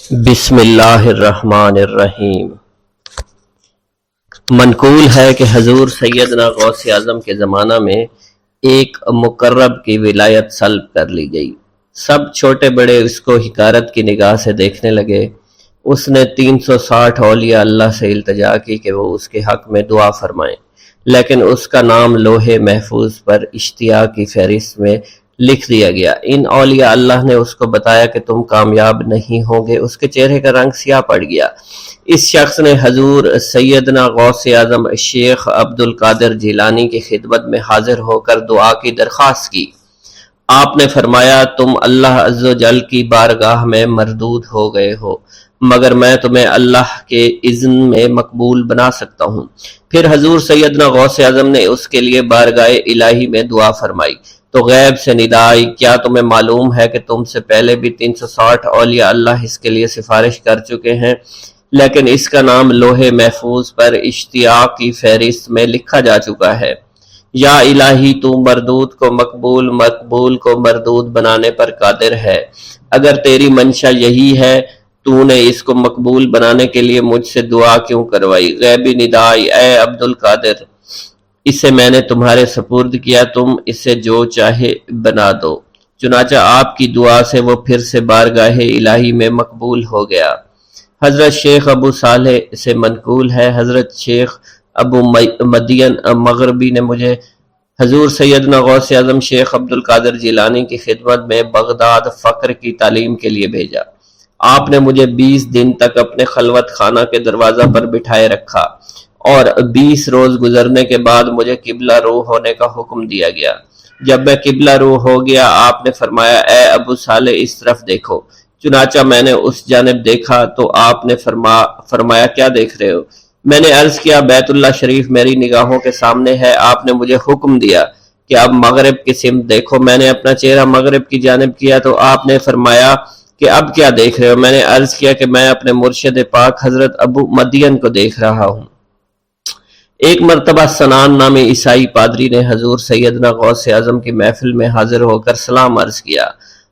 بسم اللہ الرحمن الرحیم۔ منقول ہے کہ حضور سیدنا غوث اعظم کے زمانہ میں ایک مقرب کی ولایت سلب کر لی گئی۔ سب چھوٹے بڑے اس کو حقارت کی نگاہ سے دیکھنے لگے۔ اس نے 360 اولیاء اللہ سے التجا کی کہ وہ اس کے حق میں دعا فرمائیں، لیکن اس کا نام لوح محفوظ پر اشتیاق کی فہرست میں لکھ دیا گیا۔ ان اولیاء اللہ نے اس کو بتایا کہ تم کامیاب نہیں ہوں گے۔ اس کے چہرے کا رنگ سیاہ پڑ گیا۔ اس شخص نے حضور سیدنا غوث اعظم شیخ عبد القادر جیلانی کی خدمت میں حاضر ہو کر دعا کی درخواست کی۔ آپ نے فرمایا تم اللہ عز و جل کی بارگاہ میں مردود ہو گئے ہو، مگر میں تمہیں اللہ کے اذن میں مقبول بنا سکتا ہوں۔ پھر حضور سیدنا غوث اعظم نے اس کے لیے بارگاہ الہی میں دعا فرمائی تو غیب سے ندا آئی، کیا تمہیں معلوم ہے کہ تم سے پہلے بھی 360 اولیاء اللہ اس کے لیے سفارش کر چکے ہیں، لیکن اس کا نام لوح محفوظ پر اشتیاق کی فہرست میں لکھا جا چکا ہے۔ یا الہی تو مردود کو مقبول، مقبول کو مردود بنانے پر قادر ہے۔ اگر تیری منشا یہی ہے تو نے اس کو مقبول بنانے کے لیے مجھ سے دعا کیوں کروائی؟ غیبی ندا آئی، اے عبد القادر، اسے میں نے تمہارے سپرد کیا، تم اسے جو چاہے بنا دو۔ چنانچہ آپ کی دعا سے وہ پھر سے بارگاہ الہی میں مقبول ہو گیا۔ حضرت شیخ ابو صالح سے منقول ہے، حضرت شیخ ابو مدین مغربی نے مجھے حضور سیدنا غوث اعظم شیخ عبد القادر جیلانی کی خدمت میں بغداد فقر کی تعلیم کے لیے بھیجا۔ آپ نے مجھے 20 دن تک اپنے خلوت خانہ کے دروازہ پر بٹھائے رکھا اور 20 روز گزرنے کے بعد مجھے قبلہ رو ہونے کا حکم دیا گیا۔ جب میں قبلہ رو ہو گیا، آپ نے فرمایا اے ابو صالح اس طرف دیکھو۔ چنانچہ میں نے اس جانب دیکھا تو آپ نے فرمایا کیا دیکھ رہے ہو؟ میں نے عرض کیا بیت اللہ شریف میری نگاہوں کے سامنے ہے۔ آپ نے مجھے حکم دیا کہ اب مغرب کی سمت دیکھو۔ میں نے اپنا چہرہ مغرب کی جانب کیا تو آپ نے فرمایا کہ اب کیا دیکھ رہے ہو؟ میں نے عرض کیا کہ میں اپنے مرشد پاک حضرت ابو مدین کو دیکھ رہا ہوں۔ ایک مرتبہ سنان نامی عیسائی پادری نے حضور سیدنا غوث اعظم کی محفل میں حاضر ہو کر سلام عرض کیا۔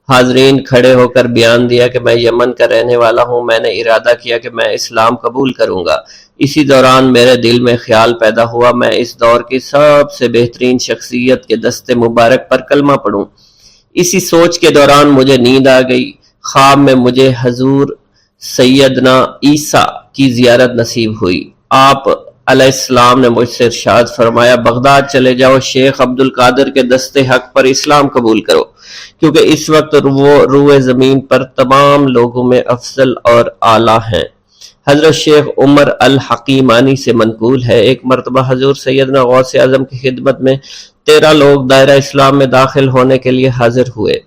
حاضرین کھڑے ہو کر بیان دیا کہ میں یمن کا رہنے والا ہوں، میں نے ارادہ کیا کہ میں اسلام قبول کروں گا۔ اسی دوران میرے دل میں خیال پیدا ہوا میں اس دور کی سب سے بہترین شخصیت کے دست مبارک پر کلمہ پڑھوں۔ اسی سوچ کے دوران مجھے نیند آ گئی۔ خواب میں مجھے حضور سیدنا عیسیٰ کی زیارت نصیب ہوئی۔ آپ علیہ السلام نے مجھ سے ارشاد فرمایا بغداد چلے جاؤ، شیخ عبد القادر کے دست حق پر اسلام قبول کرو، کیونکہ اس وقت وہ روئے زمین پر تمام لوگوں میں افضل اور اعلیٰ ہیں۔ حضرت شیخ عمر الحکیمانی سے منقول ہے، ایک مرتبہ حضور سیدنا غوث اعظم کی خدمت میں 13 لوگ دائرہ اسلام میں داخل ہونے کے لیے حاضر ہوئے۔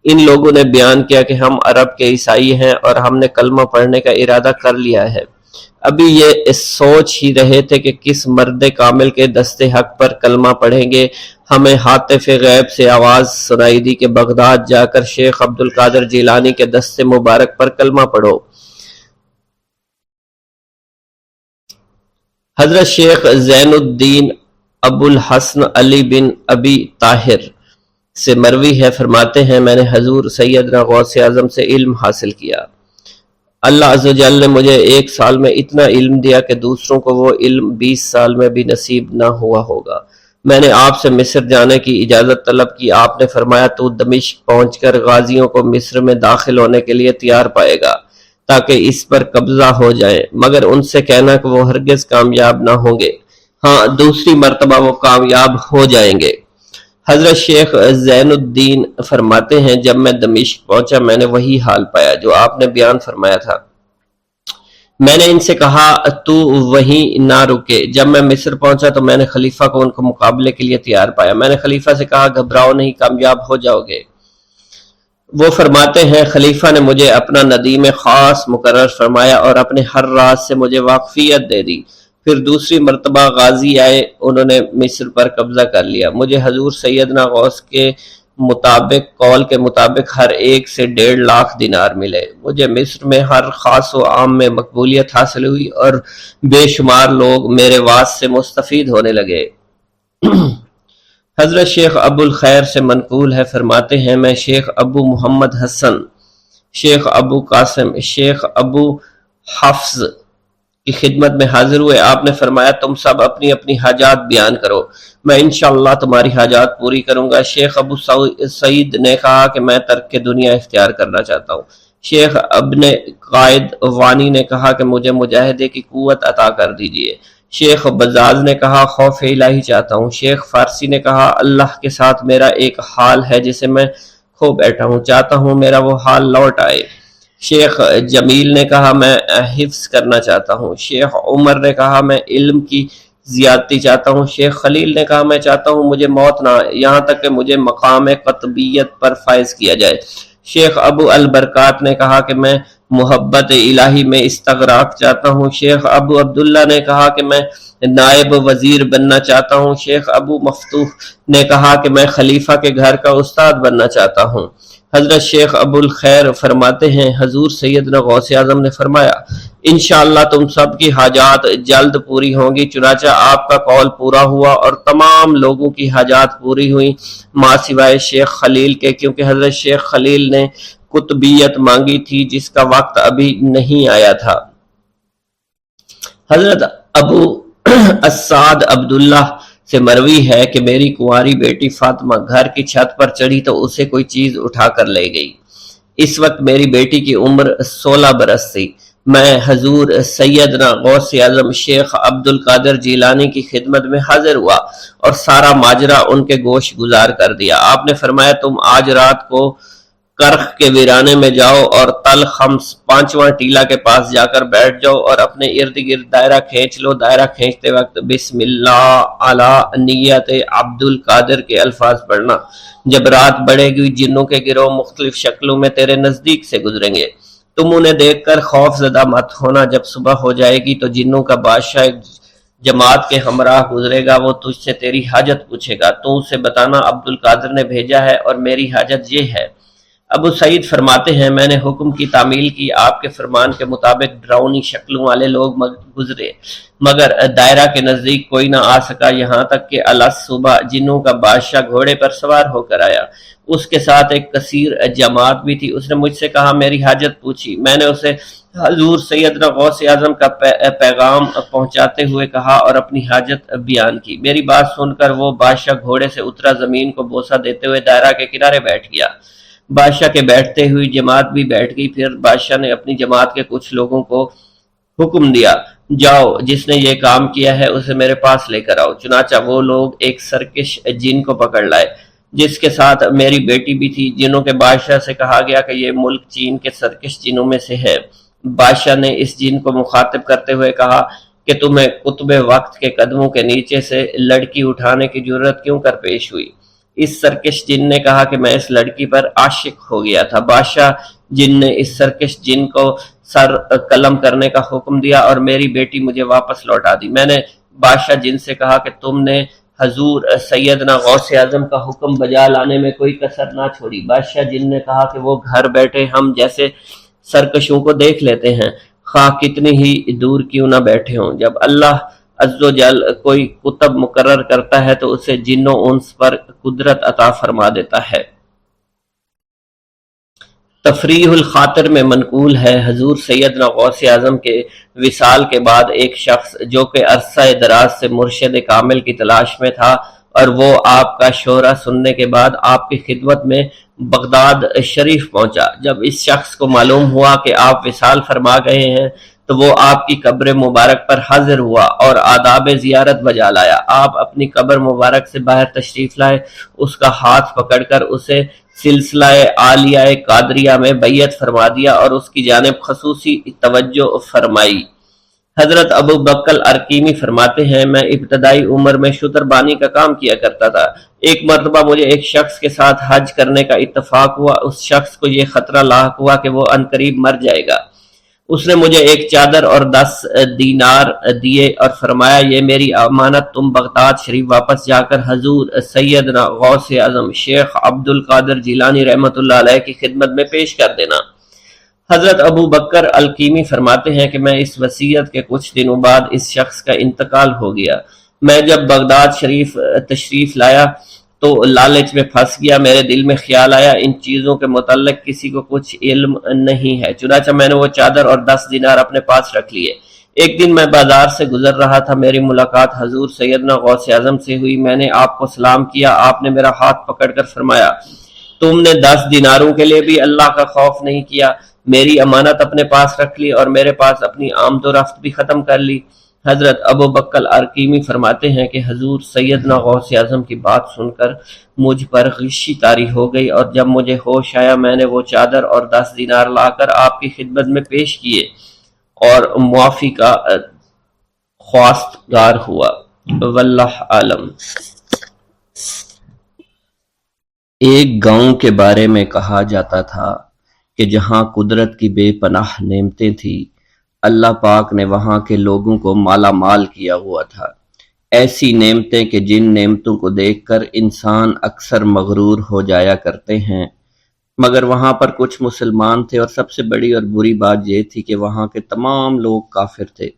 ان لوگوں نے بیان کیا کہ ہم عرب کے عیسائی ہیں اور ہم نے کلمہ پڑھنے کا ارادہ کر لیا ہے۔ ابھی یہ سوچ ہی رہے تھے کہ کس مرد کامل کے دست حق پر کلمہ پڑھیں گے۔ ہمیں ہاتف غیب سے آواز سنائی دی کہ بغداد جا کر شیخ عبد القادر جیلانی کے دست مبارک پر کلمہ پڑھو۔ حضرت شیخ زین الدین ابو الحسن علی بن ابی طاہر سے مروی ہے، فرماتے ہیں میں نے حضور سیدنا غوث اعظم سے علم حاصل کیا۔ اللہ عز و جل نے مجھے 1 سال میں اتنا علم دیا کہ دوسروں کو وہ علم 20 سال میں بھی نصیب نہ ہوا ہوگا۔ میں نے آپ سے مصر جانے کی اجازت طلب کی۔ آپ نے فرمایا تو دمشق پہنچ کر غازیوں کو مصر میں داخل ہونے کے لیے تیار پائے گا تاکہ اس پر قبضہ ہو جائے، مگر ان سے کہنا کہ وہ ہرگز کامیاب نہ ہوں گے، ہاں دوسری مرتبہ وہ کامیاب ہو جائیں گے۔ حضرت شیخ زین الدین فرماتے ہیں جب میں دمشق پہنچا میں نے وہی حال پایا جو آپ نے بیان فرمایا تھا۔ میں نے ان سے کہا تو وہیں نہ رکے۔ جب میں مصر پہنچا تو میں نے خلیفہ کو ان کو مقابلے کے لیے تیار پایا۔ میں نے خلیفہ سے کہا گھبراؤ نہیں، کامیاب ہو جاؤ گے۔ وہ فرماتے ہیں خلیفہ نے مجھے اپنا ندیم خاص مقرر فرمایا اور اپنے ہر راز سے مجھے واقفیت دے دی۔ پھر دوسری مرتبہ غازی آئے، انہوں نے مصر پر قبضہ کر لیا۔ مجھے حضور سیدنا غوث کے قول کے مطابق ہر ایک سے 1.5 لاکھ دینار ملے۔ مجھے مصر میں ہر خاص و عام میں مقبولیت حاصل ہوئی اور بے شمار لوگ میرے واعظ سے مستفید ہونے لگے۔ حضرت شیخ ابو الخیر سے منقول ہے، فرماتے ہیں میں شیخ ابو محمد حسن شیخ ابو قاسم شیخ ابو حفظ کی خدمت میں حاضر ہوئے۔ آپ نے فرمایا تم سب اپنی اپنی حاجات بیان کرو، میں انشاءاللہ تمہاری حاجات پوری کروں گا۔ شیخ ابو سعید نے کہا کہ میں ترک دنیا اختیار کرنا چاہتا ہوں۔ شیخ ابن قائد وانی نے کہا کہ مجھے مجاہدے کی قوت عطا کر دیجئے۔ شیخ بزاز نے کہا خوف الہی چاہتا ہوں۔ شیخ فارسی نے کہا اللہ کے ساتھ میرا ایک حال ہے جسے میں کھو بیٹھا ہوں، چاہتا ہوں میرا وہ حال لوٹ آئے۔ شیخ جمیل نے کہا میں حفظ کرنا چاہتا ہوں۔ شیخ عمر نے کہا میں علم کی زیادتی چاہتا ہوں۔ شیخ خلیل نے کہا میں چاہتا ہوں مجھے موت نہ آئے، یہاں تک کہ مجھے مقام قطبیت پر فائز کیا جائے۔ شیخ ابو البرکات نے کہا کہ میں محبت الہی میں استغراق چاہتا ہوں۔ شیخ ابو عبداللہ نے کہا کہ میں نائب وزیر بننا چاہتا ہوں۔ شیخ ابو مفتوح نے کہا کہ میں خلیفہ کے گھر کا استاد بننا چاہتا ہوں۔ حضرت شیخ ابو الخیر فرماتے ہیں حضور سیدنا غوث اعظم نے فرمایا انشاءاللہ تم سب کی حاجات جلد پوری ہوں گی۔ چنانچہ آپ کا قول پورا ہوا اور تمام لوگوں کی حاجات پوری ہوئیں ماں سوائے شیخ خلیل کے، کیونکہ حضرت شیخ خلیل نے قطبیت مانگی تھی جس کا وقت ابھی نہیں آیا تھا۔ حضرت ابو السعد عبداللہ سے مروی ہے کہ میری کنواری بیٹی فاطمہ گھر کی چھت پر چڑھی تو اسے کوئی چیز اٹھا کر لے گئی۔ اس وقت میری بیٹی کی عمر 16 برس تھی۔ میں حضور سیدنا غوث اعظم شیخ عبد القادر جیلانی کی خدمت میں حاضر ہوا اور سارا ماجرا ان کے گوش گزار کر دیا۔ آپ نے فرمایا تم آج رات کو کرخ کے ویرانے میں جاؤ اور تل خمس 5واں ٹیلا کے پاس جا کر بیٹھ جاؤ اور اپنے ارد گرد دائرہ کھینچ لو۔ دائرہ کھینچتے وقت بسم اللہ علی نیت عبد القادر کے الفاظ پڑھنا۔ جب رات بڑھے گی جنوں کے گروہ مختلف شکلوں میں تیرے نزدیک سے گزریں گے، تم انہیں دیکھ کر خوف زدہ مت ہونا۔ جب صبح ہو جائے گی تو جنوں کا بادشاہ ایک جماعت کے ہمراہ گزرے گا، وہ تجھ سے تیری حاجت پوچھے گا، تو اسے بتانا عبد القادر نے بھیجا ہے اور میری حاجت یہ ہے۔ ابو سعید فرماتے ہیں میں نے حکم کی تعمیل کی، آپ کے فرمان کے مطابق ڈراؤنی شکلوں والے لوگ گزرے مگر دائرہ کے نزدیک کوئی نہ آ سکا، یہاں تک کہ صبح جنوں کا بادشاہ گھوڑے پر سوار ہو کر آیا، اس کے ساتھ ایک کثیر جماعت بھی تھی۔ اس نے مجھ سے کہا میری حاجت پوچھی، میں نے اسے حضور سیدنا غوث اعظم کا پیغام پہنچاتے ہوئے کہا اور اپنی حاجت بیان کی۔ میری بات سن کر وہ بادشاہ گھوڑے سے اترا، زمین کو بوسہ دیتے ہوئے دائرہ کے کنارے بیٹھ گیا۔ بادشاہ کے بیٹھتے ہوئی جماعت بھی بیٹھ گئی۔ پھر بادشاہ نے اپنی جماعت کے کچھ لوگوں کو حکم دیا جاؤ جس نے یہ کام کیا ہے اسے میرے پاس لے کر آؤ۔ چنانچہ وہ لوگ ایک سرکش جن کو پکڑ لائے جس کے ساتھ میری بیٹی بھی تھی۔ جنوں کے بادشاہ سے کہا گیا کہ یہ ملک چین کے سرکش جنوں میں سے ہے۔ بادشاہ نے اس جن کو مخاطب کرتے ہوئے کہا کہ تمہیں قطب وقت کے قدموں کے نیچے سے لڑکی اٹھانے کی جرت کیوں کر پیش ہوئی؟ اس سرکش جن نے کہا کہ میں اس لڑکی پر عاشق ہو گیا تھا۔ بادشاہ جن نے اس سرکش جن کو سر قلم کرنے کا حکم دیا اور میری بیٹی مجھے واپس لوٹا دی۔ میں نے بادشاہ جن سے کہا کہ تم نے حضور سیدنا غوث اعظم کا حکم بجا لانے میں کوئی کسر نہ چھوڑی۔ بادشاہ جن نے کہا کہ وہ گھر بیٹھے ہم جیسے سرکشوں کو دیکھ لیتے ہیں، خواہ کتنی ہی دور کیوں نہ بیٹھے ہوں۔ جب اللہ عز و جل کوئی کتب مقرر کرتا ہے تو اسے جن و انس پر قدرت عطا فرما دیتا ہے۔ تفریح الخاطر میں منقول ہے حضور سیدنا غوث اعظم کے وصال کے بعد ایک شخص جو کہ عرصہ دراز سے مرشد کامل کی تلاش میں تھا اور وہ آپ کا شورا سننے کے بعد آپ کی خدمت میں بغداد شریف پہنچا۔ جب اس شخص کو معلوم ہوا کہ آپ وصال فرما گئے ہیں تو وہ آپ کی قبر مبارک پر حاضر ہوا اور آداب زیارت بجا لایا۔ آپ اپنی قبر مبارک سے باہر تشریف لائے، اس کا ہاتھ پکڑ کر اسے سلسلہ عالیہ قادریہ میں بیعت فرما دیا اور اس کی جانب خصوصی توجہ فرمائی۔ حضرت ابو بکر ارکیمی فرماتے ہیں میں ابتدائی عمر میں شتر بانی کا کام کیا کرتا تھا۔ ایک مرتبہ مجھے ایک شخص کے ساتھ حج کرنے کا اتفاق ہوا۔ اس شخص کو یہ خطرہ لاحق ہوا کہ وہ عنقریب مر جائے گا۔ اس نے مجھے ایک چادر اور 10 دینار دیے اور فرمایا یہ میری امانت، تم بغداد شریف واپس جا کر حضور سیدنا غوث اعظم شیخ عبد القادر جیلانی رحمۃ اللہ علیہ کی خدمت میں پیش کر دینا۔ حضرت ابو بکر الکیمی فرماتے ہیں کہ میں اس وصیت کے کچھ دنوں بعد اس شخص کا انتقال ہو گیا۔ میں جب بغداد شریف تشریف لایا تو لالچ میں پھنس گیا۔ میرے دل میں خیال آیا ان چیزوں کے متعلق کسی کو کچھ علم نہیں ہے، چنانچہ میں نے وہ چادر اور 10 دینار اپنے پاس رکھ لیے۔ ایک دن میں بازار سے گزر رہا تھا، میری ملاقات حضور سیدنا غوث اعظم سے ہوئی۔ میں نے آپ کو سلام کیا، آپ نے میرا ہاتھ پکڑ کر فرمایا، تم نے 10 دیناروں کے لیے بھی اللہ کا خوف نہیں کیا، میری امانت اپنے پاس رکھ لی اور میرے پاس اپنی آمد و رفت بھی ختم کر لی۔ حضرت ابو بکر ارقیمی فرماتے ہیں کہ حضور سیدنا غوث اعظم کی بات سن کر مجھ پر غشی طاری ہو گئی، اور جب مجھے ہوش آیا میں نے وہ چادر اور 10 دینار لا کر آپ کی خدمت میں پیش کیے اور معافی کا خواستگار ہوا۔ واللہ عالم۔ ایک گاؤں کے بارے میں کہا جاتا تھا کہ جہاں قدرت کی بے پناہ نعمتیں تھیں، اللہ پاک نے وہاں کے لوگوں کو مالا مال کیا ہوا تھا۔ ایسی نعمتیں کہ جن نعمتوں کو دیکھ کر انسان اکثر مغرور ہو جایا کرتے ہیں، مگر وہاں پر کچھ مسلمان تھے، اور سب سے بڑی اور بری بات یہ تھی کہ وہاں کے تمام لوگ کافر تھے۔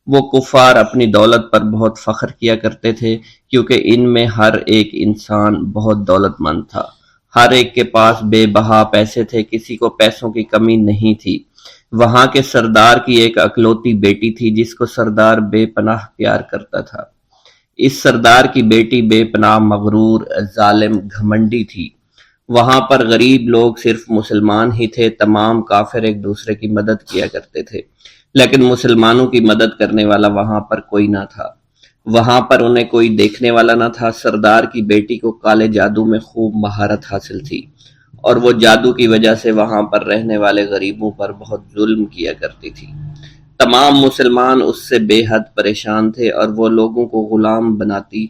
وہ کفار اپنی دولت پر بہت فخر کیا کرتے تھے، کیونکہ ان میں ہر ایک انسان بہت دولت مند تھا، ہر ایک کے پاس بے بہا پیسے تھے، کسی کو پیسوں کی کمی نہیں تھی۔ وہاں کے سردار کی ایک اکلوتی بیٹی تھی جس کو سردار بے پناہ پیار کرتا تھا۔ اس سردار کی بیٹی بے پناہ مغرور، ظالم، گھمنڈی تھی۔ وہاں پر غریب لوگ صرف مسلمان ہی تھے، تمام کافر ایک دوسرے کی مدد کیا کرتے تھے، لیکن مسلمانوں کی مدد کرنے والا وہاں پر کوئی نہ تھا۔ وہاں پر انہیں کوئی دیکھنے والا نہ تھا۔ سردار کی بیٹی کو کالے جادو میں خوب مہارت حاصل تھی، اور وہ جادو کی وجہ سے وہاں پر رہنے والے غریبوں پر بہت ظلم کیا کرتی تھی۔ تمام مسلمان اس سے بے حد پریشان تھے، اور وہ لوگوں کو غلام بناتی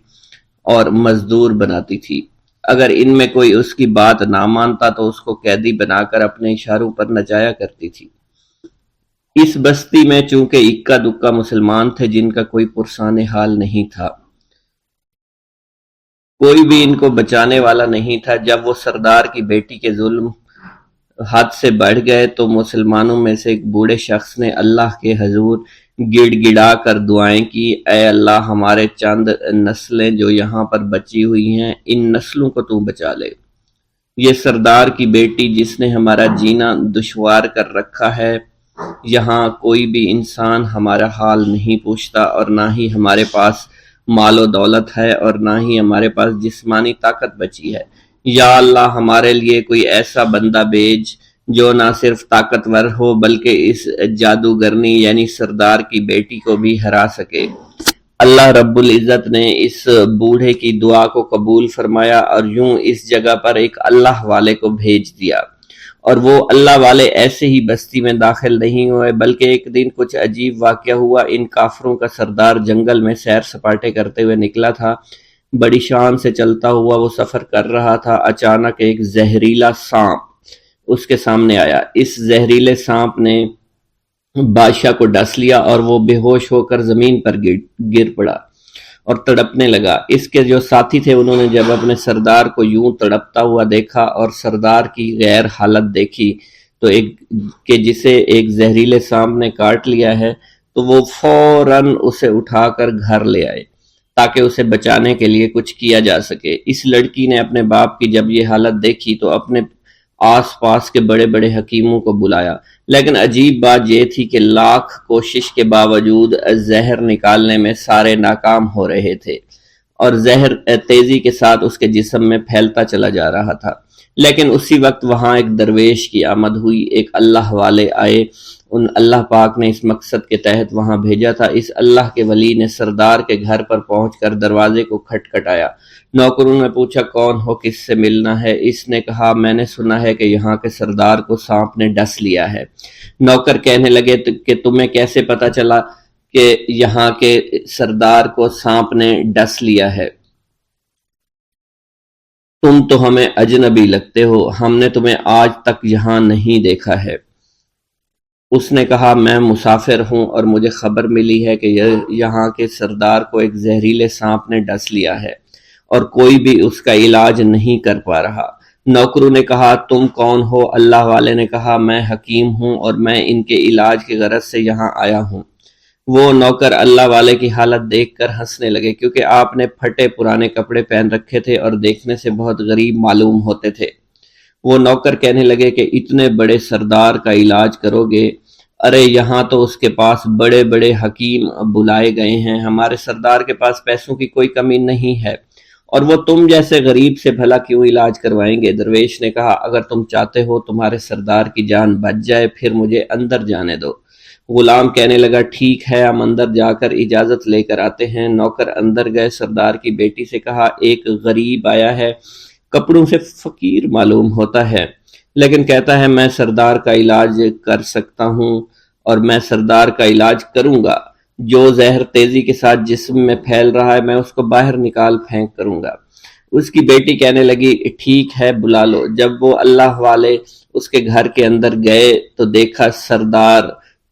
اور مزدور بناتی تھی۔ اگر ان میں کوئی اس کی بات نہ مانتا تو اس کو قیدی بنا کر اپنے اشاروں پر نچایا کرتی تھی۔ اس بستی میں چونکہ اکا دکا مسلمان تھے جن کا کوئی پرسان حال نہیں تھا، کوئی بھی ان کو بچانے والا نہیں تھا۔ جب وہ سردار کی بیٹی کے ظلم حد سے بڑھ گئے تو مسلمانوں میں سے ایک بوڑھے شخص نے اللہ کے حضور گڑ گڑا کر دعائیں کی، اے اللہ، ہمارے چند نسلیں جو یہاں پر بچی ہوئی ہیں، ان نسلوں کو تو بچا لے۔ یہ سردار کی بیٹی جس نے ہمارا جینا دشوار کر رکھا ہے، یہاں کوئی بھی انسان ہمارا حال نہیں پوچھتا، اور نہ ہی ہمارے پاس مال و دولت ہے، اور نہ ہی ہمارے پاس جسمانی طاقت بچی ہے۔ یا اللہ، ہمارے لیے کوئی ایسا بندہ بھیج جو نہ صرف طاقتور ہو بلکہ اس جادوگرنی یعنی سردار کی بیٹی کو بھی ہرا سکے۔ اللہ رب العزت نے اس بوڑھے کی دعا کو قبول فرمایا، اور یوں اس جگہ پر ایک اللہ والے کو بھیج دیا، اور وہ اللہ والے ایسے ہی بستی میں داخل نہیں ہوئے، بلکہ ایک دن کچھ عجیب واقعہ ہوا۔ ان کافروں کا سردار جنگل میں سیر سپاٹے کرتے ہوئے نکلا تھا، بڑی شان سے چلتا ہوا وہ سفر کر رہا تھا۔ اچانک ایک زہریلا سانپ اس کے سامنے آیا۔ اس زہریلے سانپ نے بادشاہ کو ڈس لیا، اور وہ بے ہوش ہو کر زمین پر گر پڑا اور تڑپنے لگا۔ اس کے جو ساتھی تھے انہوں نے جب اپنے سردار کو یوں تڑپتا ہوا دیکھا اور سردار کی غیر حالت دیکھی تو کہ جسے ایک زہریلے سانپ نے کاٹ لیا ہے، تو وہ فوراً اسے اٹھا کر گھر لے آئے تاکہ اسے بچانے کے لیے کچھ کیا جا سکے۔ اس لڑکی نے اپنے باپ کی جب یہ حالت دیکھی تو اپنے آس پاس کے بڑے بڑے حکیموں کو بلایا، لیکن عجیب بات یہ تھی کہ لاکھ کوشش کے باوجود زہر نکالنے میں سارے ناکام ہو رہے تھے، اور زہر تیزی کے ساتھ اس کے جسم میں پھیلتا چلا جا رہا تھا۔ لیکن اسی وقت وہاں ایک درویش کی آمد ہوئی، ایک اللہ والے آئے، ان اللہ پاک نے اس مقصد کے تحت وہاں بھیجا تھا۔ اس اللہ کے ولی نے سردار کے گھر پر پہنچ کر دروازے کو کھٹکھٹایا۔ نوکروں نے پوچھا کون ہو، کس سے ملنا ہے؟ اس نے کہا میں نے سنا ہے کہ یہاں کے سردار کو سانپ نے ڈس لیا ہے۔ نوکر کہنے لگے کہ تمہیں کیسے پتا چلا کہ یہاں کے سردار کو سانپ نے ڈس لیا ہے؟ تم تو ہمیں اجنبی لگتے ہو، ہم نے تمہیں آج تک یہاں نہیں دیکھا ہے۔ اس نے کہا میں مسافر ہوں اور مجھے خبر ملی ہے کہ یہاں کے سردار کو ایک زہریلے سانپ نے ڈس لیا ہے اور کوئی بھی اس کا علاج نہیں کر پا رہا۔ نوکروں نے کہا تم کون ہو؟ اللہ والے نے کہا میں حکیم ہوں اور میں ان کے علاج کی غرض سے یہاں آیا ہوں۔ وہ نوکر اللہ والے کی حالت دیکھ کر ہنسنے لگے، کیونکہ آپ نے پھٹے پرانے کپڑے پہن رکھے تھے اور دیکھنے سے بہت غریب معلوم ہوتے تھے۔ وہ نوکر کہنے لگے کہ اتنے بڑے سردار کا علاج کرو گے؟ ارے یہاں تو اس کے پاس بڑے بڑے حکیم بلائے گئے ہیں، ہمارے سردار کے پاس پیسوں کی کوئی کمی نہیں ہے، اور وہ تم جیسے غریب سے بھلا کیوں علاج کروائیں گے؟ درویش نے کہا، اگر تم چاہتے ہو تمہارے سردار کی جان بچ جائے پھر مجھے اندر جانے دو۔ غلام کہنے لگا، ٹھیک ہے، ہم اندر جا کر اجازت لے کر آتے ہیں۔ نوکر اندر گئے، سردار کی بیٹی سے کہا، ایک غریب آیا ہے، کپڑوں سے فقیر معلوم ہوتا ہے، لیکن کہتا ہے میں سردار کا علاج کر سکتا ہوں اور میں سردار کا علاج کروں گا۔ جو زہر تیزی کے ساتھ جسم میں پھیل رہا ہے میں اس کو باہر نکال پھینک کروں گا۔ اس کی بیٹی کہنے لگی، ٹھیک ہے، بلا لو۔ جب وہ اللہ والے اس کے گھر کے اندر گئے تو دیکھا سردار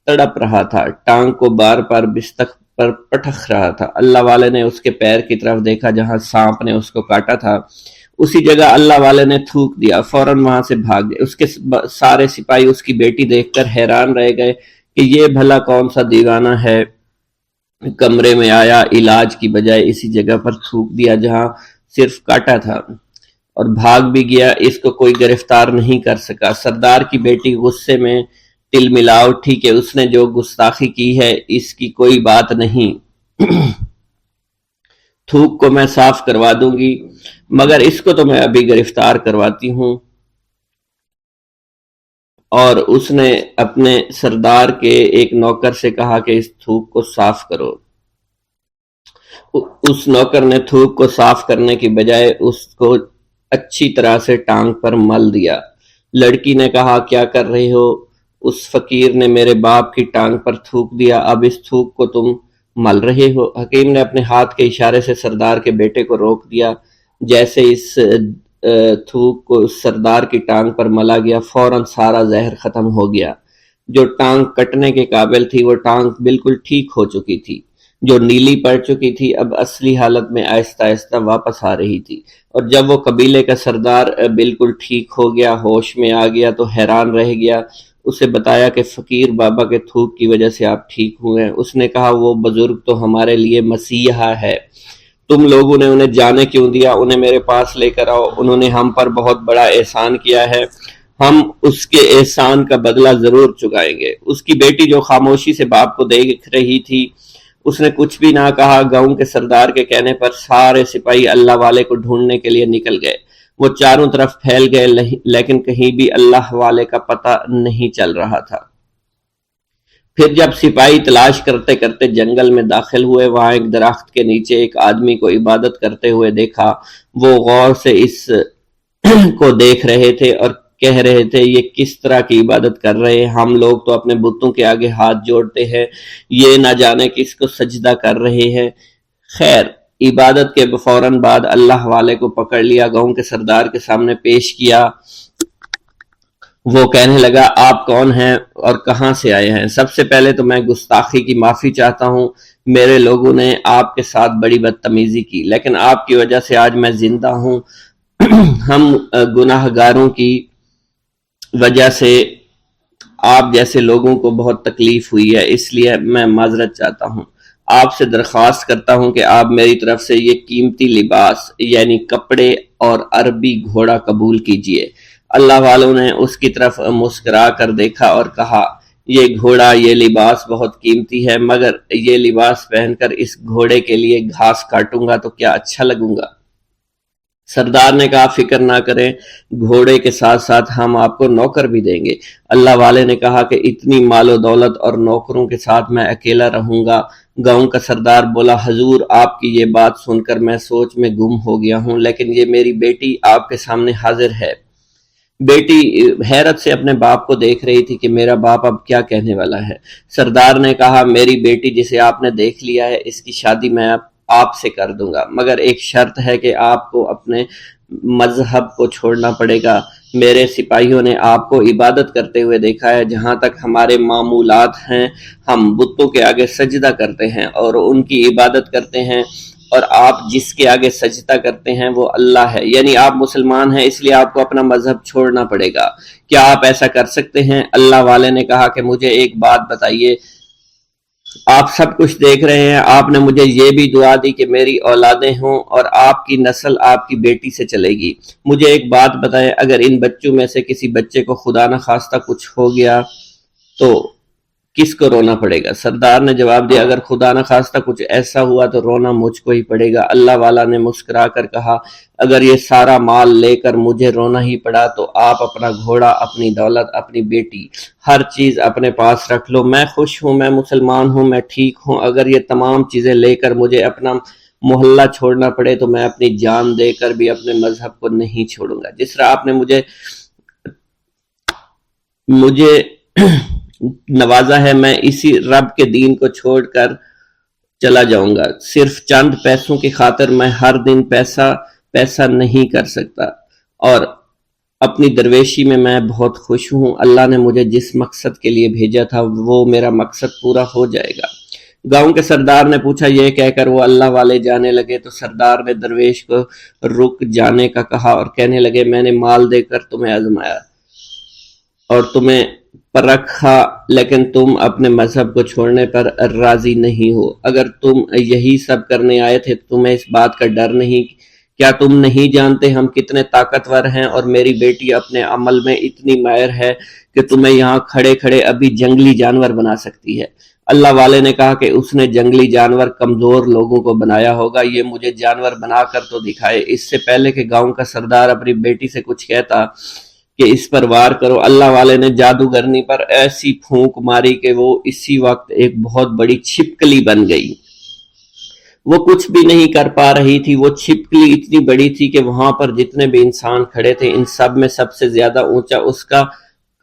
تڑپ رہا تھا، ٹانگ کو بار بار بستر پر پٹخ رہا تھا۔ اللہ والے نے اس کے پیر کی طرف دیکھا جہاں سانپ نے اس کو کاٹا تھا، اسی جگہ اللہ والے نے تھوک دیا، فوراً وہاں سے بھاگ گئے۔ اس کے سارے سپاہی اس کی بیٹی دیکھ کر حیران رہ گئے کہ یہ بھلا کون سا دیوانہ ہے، کمرے میں آیا، علاج کی بجائے اسی جگہ پر تھوک دیا جہاں صرف کاٹا تھا، اور بھاگ بھی گیا، اس کو کوئی گرفتار نہیں کر سکا۔ سردار کی بیٹی غصے میں تل ملا اٹھی کہ اس نے جو گستاخی کی ہے اس کی کوئی بات نہیں، تھوک کو میں صاف کروا دوں گی، مگر اس کو تو میں ابھی گرفتار کرواتی ہوں۔ اور اس نے اپنے سردار کے ایک نوکر سے کہا کہ اس تھوک کو صاف کرو۔ اس نوکر نے تھوک کو صاف کرنے کی بجائے اس کو اچھی طرح سے ٹانگ پر مل دیا۔ لڑکی نے کہا، کیا کر رہے ہو؟ اس فقیر نے میرے باپ کی ٹانگ پر تھوک دیا، اب اس تھوک کو تم مل رہے ہو؟ حکیم نے اپنے ہاتھ کے اشارے سے سردار کے بیٹے کو روک دیا۔ جیسے اس تھوک کو سردار کی ٹانگ پر ملا گیا، فوراً سارا زہر ختم ہو گیا۔ جو ٹانگ کٹنے کے قابل تھی وہ ٹانگ بالکل ٹھیک ہو چکی تھی، جو نیلی پڑ چکی تھی اب اصلی حالت میں آہستہ آہستہ واپس آ رہی تھی۔ اور جب وہ قبیلے کا سردار بالکل ٹھیک ہو گیا، ہوش میں آ گیا تو حیران رہ گیا۔ اسے بتایا کہ فقیر بابا کے تھوک کی وجہ سے آپ ٹھیک ہوئے ہیں۔ اس نے کہا، وہ بزرگ تو ہمارے لیے مسیحا ہے، تم لوگوں نے انہیں جانے کیوں دیا؟ انہیں میرے پاس لے کر آؤ، انہوں نے ہم پر بہت بڑا احسان کیا ہے، ہم اس کے احسان کا بدلہ ضرور چکائیں گے۔ اس کی بیٹی جو خاموشی سے باپ کو دیکھ رہی تھی، اس نے کچھ بھی نہ کہا۔ گاؤں کے سردار کے کہنے پر سارے سپاہی اللہ والے کو ڈھونڈنے کے لیے نکل گئے۔ وہ چاروں طرف پھیل گئے، لیکن کہیں بھی اللہ والے کا پتہ نہیں چل رہا تھا۔ پھر جب سپاہی تلاش کرتے کرتے جنگل میں داخل ہوئے، وہاں ایک درخت کے نیچے ایک آدمی کو عبادت کرتے ہوئے دیکھا۔ وہ غور سے اس کو دیکھ رہے تھے اور کہہ رہے تھے، یہ کس طرح کی عبادت کر رہے ہیں؟ ہم لوگ تو اپنے بتوں کے آگے ہاتھ جوڑتے ہیں، یہ نہ جانے کس کو سجدہ کر رہے ہیں۔ خیر، عبادت کے فوراً بعد اللہ والے کو پکڑ لیا، گاؤں کے سردار کے سامنے پیش کیا۔ وہ کہنے لگا، آپ کون ہیں اور کہاں سے آئے ہیں؟ سب سے پہلے تو میں گستاخی کی معافی چاہتا ہوں، میرے لوگوں نے آپ کے ساتھ بڑی بدتمیزی کی، لیکن آپ کی وجہ سے آج میں زندہ ہوں۔ ہم گناہ گاروں کی وجہ سے آپ جیسے لوگوں کو بہت تکلیف ہوئی ہے، اس لیے میں معذرت چاہتا ہوں۔ آپ سے درخواست کرتا ہوں کہ آپ میری طرف سے یہ قیمتی لباس یعنی کپڑے اور عربی گھوڑا قبول کیجئے۔ اللہ والوں نے اس کی طرف مسکرا کر دیکھا اور کہا، یہ گھوڑا، یہ لباس بہت قیمتی ہے، مگر یہ لباس پہن کر اس گھوڑے کے لیے گھاس کاٹوں گا تو کیا اچھا لگوں گا؟ سردار نے کہا، فکر نہ کریں، گھوڑے کے ساتھ ساتھ ہم آپ کو نوکر بھی دیں گے۔ اللہ والے نے کہا کہ اتنی مال و دولت اور نوکروں کے ساتھ میں اکیلا رہوں گا؟ گاؤں کا سردار بولا، حضور آپ کی یہ بات سن کر میں سوچ میں گم ہو گیا ہوں، لیکن یہ میری بیٹی آپ کے سامنے حاضر ہے۔ بیٹی حیرت سے اپنے باپ کو دیکھ رہی تھی کہ میرا باپ اب کیا کہنے والا ہے۔ سردار نے کہا، میری بیٹی جسے آپ نے دیکھ لیا ہے، اس کی شادی میں آپ سے کر دوں گا، مگر ایک شرط ہے کہ آپ کو اپنے مذہب کو چھوڑنا پڑے گا۔ میرے سپاہیوں نے آپ کو عبادت کرتے ہوئے دیکھا ہے، جہاں تک ہمارے معمولات ہیں ہم بتوں کے آگے سجدہ کرتے ہیں اور ان کی عبادت کرتے ہیں، اور آپ جس کے آگے سجدہ کرتے ہیں وہ اللہ ہے، یعنی آپ مسلمان ہیں، اس لیے آپ کو اپنا مذہب چھوڑنا پڑے گا۔ کیا آپ ایسا کر سکتے ہیں؟ اللہ والے نے کہا کہ مجھے ایک بات بتائیے، آپ سب کچھ دیکھ رہے ہیں، آپ نے مجھے یہ بھی دعا دی کہ میری اولادیں ہوں اور آپ کی نسل آپ کی بیٹی سے چلے گی۔ مجھے ایک بات بتائیں، اگر ان بچوں میں سے کسی بچے کو خدا نہ خواستہ کچھ ہو گیا تو کس کو رونا پڑے گا؟ سردار نے جواب دیا، اگر خدا نہ خواستہ کچھ ایسا ہوا تو رونا مجھ کو ہی پڑے گا۔ اللہ والا نے مسکرا کر کہا، اگر یہ سارا مال لے کر مجھے رونا ہی پڑا تو آپ اپنا گھوڑا، اپنی دولت، اپنی بیٹی، ہر چیز اپنے پاس رکھ لو۔ میں خوش ہوں، میں مسلمان ہوں، میں ٹھیک ہوں۔ اگر یہ تمام چیزیں لے کر مجھے اپنا محلہ چھوڑنا پڑے تو میں اپنی جان دے کر بھی اپنے مذہب کو نہیں چھوڑوں گا۔ جس طرح آپ نے مجھے نوازا ہے، میں اسی رب کے دین کو چھوڑ کر چلا جاؤں گا۔ صرف چند پیسوں کی خاطر میں ہر دن پیسہ نہیں کر سکتا، اور اپنی درویشی میں بہت خوش ہوں۔ اللہ نے مجھے جس مقصد کے لیے بھیجا تھا وہ میرا مقصد پورا ہو جائے گا۔ گاؤں کے سردار نے پوچھا، یہ کہہ کر وہ اللہ والے جانے لگے تو سردار نے درویش کو رک جانے کا کہا اور کہنے لگے، میں نے مال دے کر تمہیں آزمایا اور تمہیں پرکھا، لیکن تم اپنے مذہب کو چھوڑنے پر راضی نہیں ہو۔ اگر تم یہی سب کرنے آئے تھے تو تمہیں اس بات کا ڈر نہیں؟ کیا تم نہیں جانتے ہم کتنے طاقتور ہیں، اور میری بیٹی اپنے عمل میں اتنی ماہر ہے کہ تمہیں یہاں کھڑے کھڑے ابھی جنگلی جانور بنا سکتی ہے۔ اللہ والے نے کہا کہ اس نے جنگلی جانور کمزور لوگوں کو بنایا ہوگا، یہ مجھے جانور بنا کر تو دکھائے۔ اس سے پہلے کہ گاؤں کا سردار اپنی بیٹی سے کچھ کہتا کہ اس پر وار کرو، اللہ والے نے جادوگرنی پر ایسی پھونک ماری کہ وہ اسی وقت ایک بہت بڑی چھپکلی بن گئی۔ وہ کچھ بھی نہیں کر پا رہی تھی، وہ چھپکلی اتنی بڑی تھی کہ وہاں پر جتنے بھی انسان کھڑے تھے ان سب میں سب سے زیادہ اونچا اس کا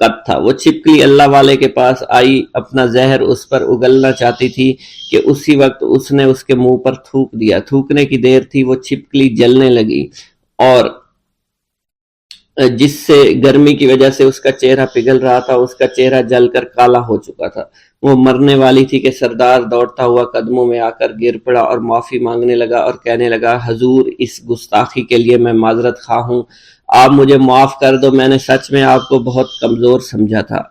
قد تھا۔ وہ چھپکلی اللہ والے کے پاس آئی، اپنا زہر اس پر اگلنا چاہتی تھی کہ اسی وقت اس نے اس کے منہ پر تھوک دیا۔ تھوکنے کی دیر تھی، وہ چھپکلی جلنے لگی اور جس سے گرمی کی وجہ سے اس کا چہرہ پگھل رہا تھا، اس کا چہرہ جل کر کالا ہو چکا تھا۔ وہ مرنے والی تھی کہ سردار دوڑتا ہوا قدموں میں آ کر گر پڑا اور معافی مانگنے لگا اور کہنے لگا، حضور اس گستاخی کے لیے میں معذرت خواہ ہوں، آپ مجھے معاف کر دو، میں نے سچ میں آپ کو بہت کمزور سمجھا تھا،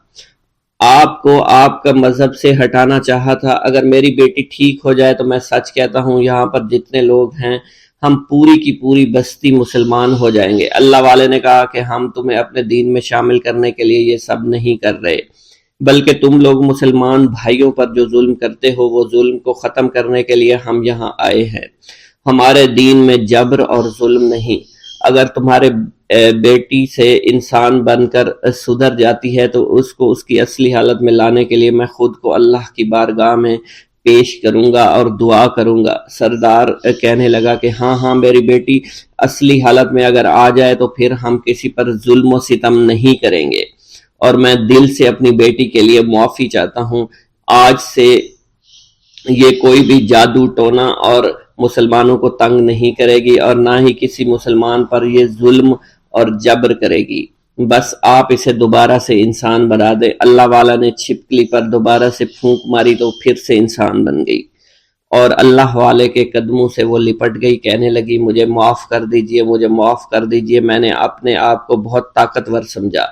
آپ کو آپ کا مذہب سے ہٹانا چاہا تھا۔ اگر میری بیٹی ٹھیک ہو جائے تو میں سچ کہتا ہوں یہاں پر جتنے لوگ ہیں ہم پوری کی پوری بستی مسلمان ہو جائیں گے۔ اللہ والے نے کہا کہ ہم تمہیں اپنے دین میں شامل کرنے کے لیے یہ سب نہیں کر رہے، بلکہ تم لوگ مسلمان بھائیوں پر جو ظلم کرتے ہو وہ ظلم کو ختم کرنے کے لیے ہم یہاں آئے ہیں۔ ہمارے دین میں جبر اور ظلم نہیں۔ اگر تمہارے بیٹی سے انسان بن کر سدھر جاتی ہے تو اس کو اس کی اصلی حالت میں لانے کے لیے میں خود کو اللہ کی بارگاہ میں پیش کروں گا اور دعا کروں گا۔ سردار کہنے لگا کہ ہاں میری بیٹی اصلی حالت میں اگر آ جائے تو پھر ہم کسی پر ظلم و ستم نہیں کریں گے، اور میں دل سے اپنی بیٹی کے لیے معافی چاہتا ہوں۔ آج سے یہ کوئی بھی جادو ٹونا اور مسلمانوں کو تنگ نہیں کرے گی، اور نہ ہی کسی مسلمان پر یہ ظلم اور جبر کرے گی۔ بس آپ اسے دوبارہ سے انسان بنا دے۔ اللہ والا نے چھپکلی پر دوبارہ سے پھونک ماری تو پھر سے انسان بن گئی، اور اللہ والے کے قدموں سے وہ لپٹ گئی، کہنے لگی، مجھے معاف کر دیجئے، مجھے معاف کر دیجئے، میں نے اپنے آپ کو بہت طاقتور سمجھا۔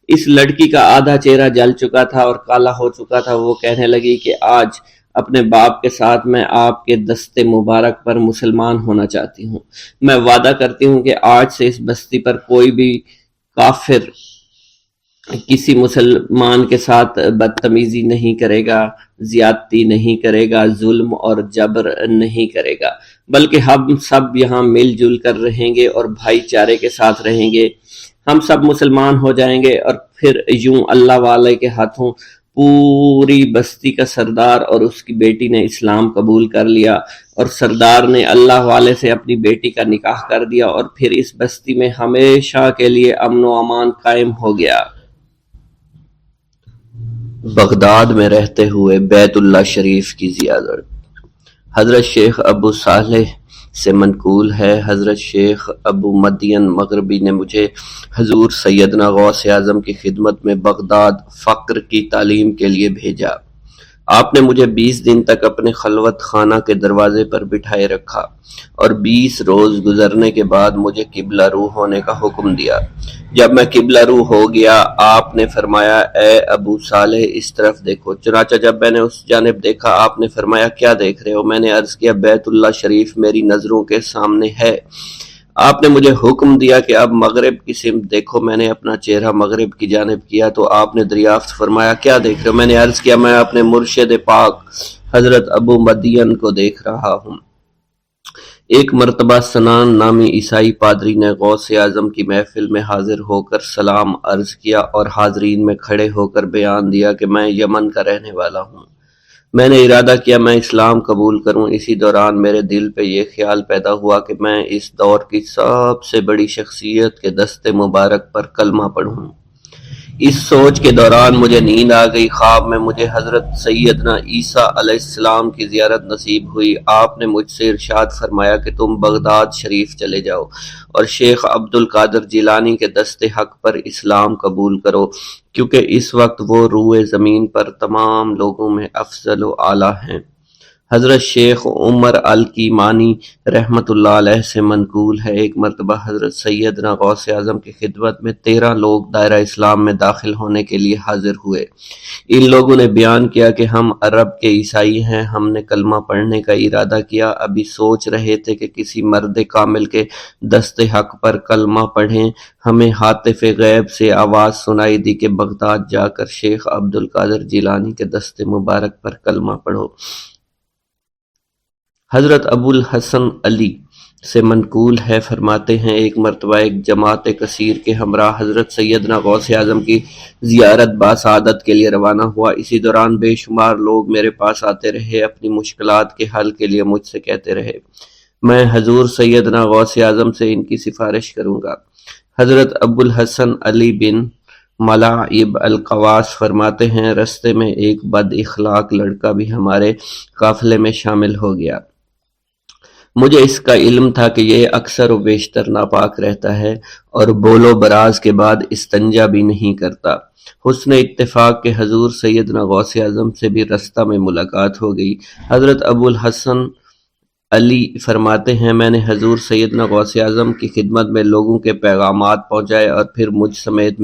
اس لڑکی کا آدھا چہرہ جل چکا تھا اور کالا ہو چکا تھا۔ وہ کہنے لگی کہ آج اپنے باپ کے ساتھ میں آپ کے دست مبارک پر مسلمان ہونا چاہتی ہوں۔ میں وعدہ کرتی ہوں کہ آج سے اس بستی پر کوئی بھی کافر کسی مسلمان کے ساتھ بدتمیزی نہیں کرے گا، زیادتی نہیں کرے گا، ظلم اور جبر نہیں کرے گا، بلکہ ہم سب یہاں مل جل کر رہیں گے اور بھائی چارے کے ساتھ رہیں گے۔ ہم سب مسلمان ہو جائیں گے، اور پھر یوں اللہ والے کے ہاتھوں پوری بستی کا سردار اور اس کی بیٹی نے اسلام قبول کر لیا، اور سردار نے اللہ والے سے اپنی بیٹی کا نکاح کر دیا، اور پھر اس بستی میں ہمیشہ کے لیے امن و امان قائم ہو گیا۔ بغداد میں رہتے ہوئے بیت اللہ شریف کی زیارت۔ حضرت شیخ ابو صالح سے منقول ہے، حضرت شیخ ابو مدین مغربی نے مجھے حضور سیدنا غوث اعظم کی خدمت میں بغداد فقر کی تعلیم کے لیے بھیجا۔ آپ نے مجھے 20 دن تک اپنے خلوت خانہ کے دروازے پر بٹھائے رکھا اور 20 روز گزرنے کے بعد مجھے قبلہ رو ہونے کا حکم دیا۔ جب میں قبلہ رو ہو گیا آپ نے فرمایا اے ابو صالح اس طرف دیکھو۔ چنانچہ جب میں نے اس جانب دیکھا آپ نے فرمایا کیا دیکھ رہے ہو؟ میں نے عرض کیا بیت اللہ شریف میری نظروں کے سامنے ہے۔ آپ نے مجھے حکم دیا کہ اب مغرب کی سمت دیکھو۔ میں نے اپنا چہرہ مغرب کی جانب کیا تو آپ نے دریافت فرمایا کیا دیکھ رہے ہو؟ میں نے عرض کیا میں اپنے مرشد پاک حضرت ابو مدین کو دیکھ رہا ہوں۔ ایک مرتبہ سنان نامی عیسائی پادری نے غوث اعظم کی محفل میں حاضر ہو کر سلام عرض کیا اور حاضرین میں کھڑے ہو کر بیان دیا کہ میں یمن کا رہنے والا ہوں۔ میں نے ارادہ کیا میں اسلام قبول کروں۔ اسی دوران میرے دل پہ یہ خیال پیدا ہوا کہ میں اس دور کی سب سے بڑی شخصیت کے دست مبارک پر کلمہ پڑھوں۔ اس سوچ کے دوران مجھے نیند آ گئی۔ خواب میں مجھے حضرت سیدنا عیسیٰ علیہ السلام کی زیارت نصیب ہوئی۔ آپ نے مجھ سے ارشاد فرمایا کہ تم بغداد شریف چلے جاؤ اور شیخ عبد القادر جیلانی کے دست حق پر اسلام قبول کرو، کیونکہ اس وقت وہ روئے زمین پر تمام لوگوں میں افضل و اعلیٰ ہیں۔ حضرت شیخ عمر الکیمانی رحمۃ اللہ علیہ سے منقول ہے ایک مرتبہ حضرت سیدنا غوث اعظم کی خدمت میں 13 لوگ دائرہ اسلام میں داخل ہونے کے لیے حاضر ہوئے۔ ان لوگوں نے بیان کیا کہ ہم عرب کے عیسائی ہیں، ہم نے کلمہ پڑھنے کا ارادہ کیا، ابھی سوچ رہے تھے کہ کسی مرد کامل کے دست حق پر کلمہ پڑھیں، ہمیں ہاتف غیب سے آواز سنائی دی کہ بغداد جا کر شیخ عبد القادر جیلانی کے دست مبارک پر کلمہ پڑھو۔ حضرت ابو الحسن علی سے منقول ہے، فرماتے ہیں ایک مرتبہ ایک جماعت کثیر کے ہمراہ حضرت سیدنا غوث اعظم کی زیارت باسعادت کے لیے روانہ ہوا۔ اسی دوران بے شمار لوگ میرے پاس آتے رہے، اپنی مشکلات کے حل کے لیے مجھ سے کہتے رہے میں حضور سیدنا غوث اعظم سے ان کی سفارش کروں گا۔ حضرت ابو الحسن علی بن ملاعب القواس فرماتے ہیں رستے میں ایک بد اخلاق لڑکا بھی ہمارے قافلے میں شامل ہو گیا۔ مجھے اس کا علم تھا کہ یہ اکثر و بیشتر ناپاک رہتا ہے اور بول و براز کے بعد استنجا بھی نہیں کرتا۔ حسن اتفاق کے حضور سیدنا غوث اعظم سے بھی رستہ میں ملاقات ہو گئی۔ حضرت ابو الحسن علی فرماتے ہیں میں نے حضور سیدنا غوث اعظم کی خدمت میں لوگوں کے پیغامات پہنچائے اور پھر مجھ سمیت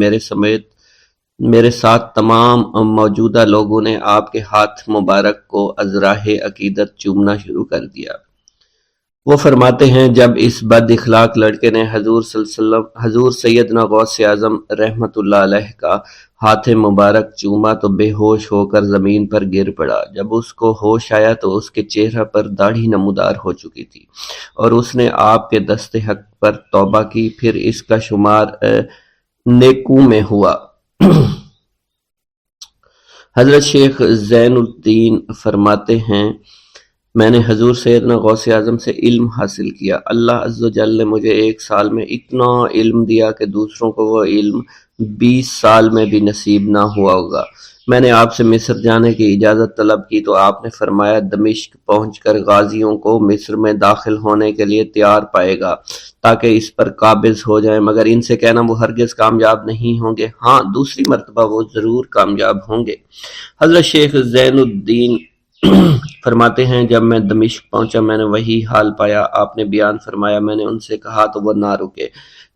میرے ساتھ تمام موجودہ لوگوں نے آپ کے ہاتھ مبارک کو ازراہ عقیدت چومنا شروع کر دیا۔ وہ فرماتے ہیں جب اس بد اخلاق لڑکے نے حضور سیدنا غوث اعظم رحمت اللہ علیہ کا ہاتھ مبارک چوما تو بے ہوش ہو کر زمین پر گر پڑا۔ جب اس کو ہوش آیا تو اس کے چہرہ پر داڑھی نمودار ہو چکی تھی اور اس نے آپ کے دست حق پر توبہ کی، پھر اس کا شمار نیکوں میں ہوا۔ حضرت شیخ زین الدین فرماتے ہیں میں نے حضور سیدنا غوث اعظم سے علم حاصل کیا۔ اللہ عز و جل نے مجھے 1 سال میں اتنا علم دیا کہ دوسروں کو وہ علم 20 سال میں بھی نصیب نہ ہوا ہوگا۔ میں نے آپ سے مصر جانے کی اجازت طلب کی تو آپ نے فرمایا دمشق پہنچ کر غازیوں کو مصر میں داخل ہونے کے لیے تیار پائے گا تاکہ اس پر قابض ہو جائیں، مگر ان سے کہنا وہ ہرگز کامیاب نہیں ہوں گے، ہاں دوسری مرتبہ وہ ضرور کامیاب ہوں گے۔ حضرت شیخ زین الدین فرماتے ہیں جب میں دمشق پہنچا میں نے وہی حال پایا۔ آپ نے بیان فرمایا میں نے ان سے کہا تو وہ نہ رکے۔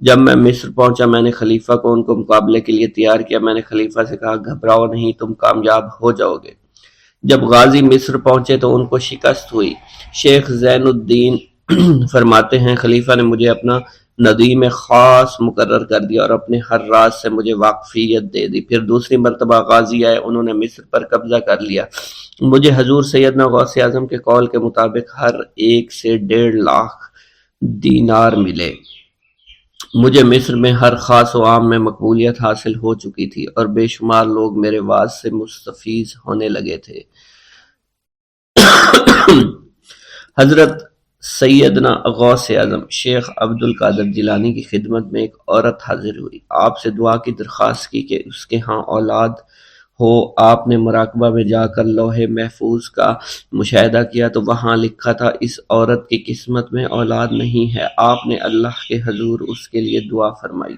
جب میں مصر پہنچا میں نے خلیفہ کو ان کو مقابلے کے لیے تیار کیا۔ میں نے خلیفہ سے کہا گھبراؤ نہیں، تم کامیاب ہو جاؤ گے۔ جب غازی مصر پہنچے تو ان کو شکست ہوئی۔ شیخ زین الدین فرماتے ہیں خلیفہ نے مجھے اپنا ندیم خاص مقرر کر دیا اور اپنے ہر راز سے مجھے واقفیت دے دی۔ پھر دوسری مرتبہ غازی آئے، انہوں نے مصر پر قبضہ کر لیا۔ مجھے حضور سیدنا غوث اعظم کے قول کے مطابق ہر ایک سے 1.5 لاکھ دینار ملے۔ مجھے مصر میں ہر خاص و عام میں مقبولیت حاصل ہو چکی تھی اور بے شمار لوگ میرے واعظ سے مستفیض ہونے لگے تھے۔ حضرت سیدنا غوث اعظم شیخ عبد القادر جیلانی کی خدمت میں ایک عورت حاضر ہوئی، آپ سے دعا کی درخواست کی کہ اس کے ہاں اولاد ہو۔ آپ نے مراقبہ میں جا کر لوح محفوظ کا مشاہدہ کیا تو وہاں لکھا تھا اس عورت کی قسمت میں اولاد نہیں ہے۔ آپ نے اللہ کے حضور اس کے لیے دعا فرمائی۔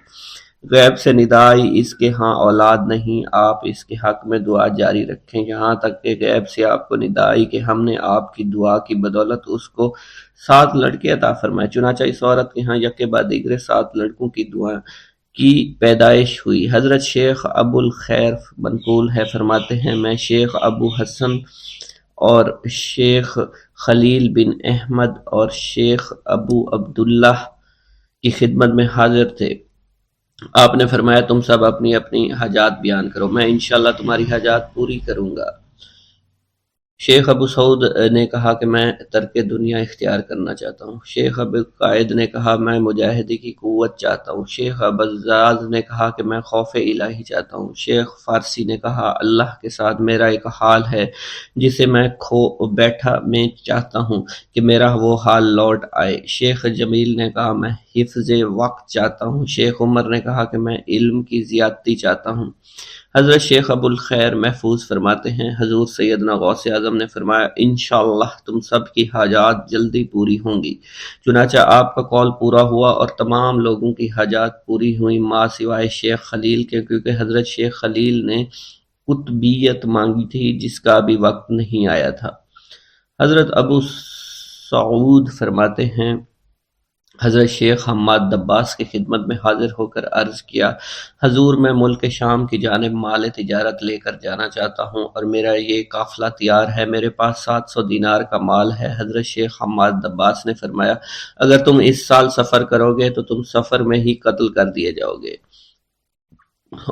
غیب سے ندا آئی اس کے ہاں اولاد نہیں، آپ اس کے حق میں دعا جاری رکھیں، یہاں تک کہ غیب سے آپ کو ندا آئی کہ ہم نے آپ کی دعا کی بدولت اس کو 7 لڑکے عطا فرمائے۔ چنانچہ اس عورت کے ہاں یکے بعد دیگرے 7 لڑکوں کی دعا کی پیدائش ہوئی۔ حضرت شیخ ابو الخیر منقول ہے، فرماتے ہیں میں شیخ ابو حسن اور شیخ خلیل بن احمد اور شیخ ابو عبداللہ کی خدمت میں حاضر تھے۔ آپ نے فرمایا تم سب اپنی اپنی حاجات بیان کرو، میں انشاءاللہ تمہاری حاجات پوری کروں گا۔ شیخ ابو سعود نے کہا کہ میں ترک دنیا اختیار کرنا چاہتا ہوں۔ شیخ ابو قائد نے کہا میں مجاہدی کی قوت چاہتا ہوں۔ شیخ ابوالزاز نے کہا کہ میں خوف الہی چاہتا ہوں۔ شیخ فارسی نے کہا اللہ کے ساتھ میرا ایک حال ہے جسے میں کھو بیٹھا میں چاہتا ہوں کہ میرا وہ حال لوٹ آئے۔ شیخ جمیل نے کہا میں حفظ وقت چاہتا ہوں۔ شیخ عمر نے کہا کہ میں علم کی زیادتی چاہتا ہوں۔ حضرت شیخ ابو الخیر محفوظ فرماتے ہیں حضور سیدنا غوث اعظم نے فرمایا انشاءاللہ تم سب کی حاجات جلدی پوری ہوں گی۔ چنانچہ آپ کا قول پورا ہوا اور تمام لوگوں کی حاجات پوری ہوئی ماں سوائے شیخ خلیل کے، کیونکہ حضرت شیخ خلیل نے قطبیت مانگی تھی جس کا ابھی وقت نہیں آیا تھا۔ حضرت ابو سعود فرماتے ہیں حضرت شیخ حماد دباس کی خدمت میں حاضر ہو کر عرض کیا حضور میں ملک شام کی جانب مال تجارت لے کر جانا چاہتا ہوں اور میرا یہ قافلہ تیار ہے، میرے پاس 700 دینار کا مال ہے۔ حضرت شیخ حماد دباس نے فرمایا اگر تم اس سال سفر کرو گے تو تم سفر میں ہی قتل کر دیے جاؤ گے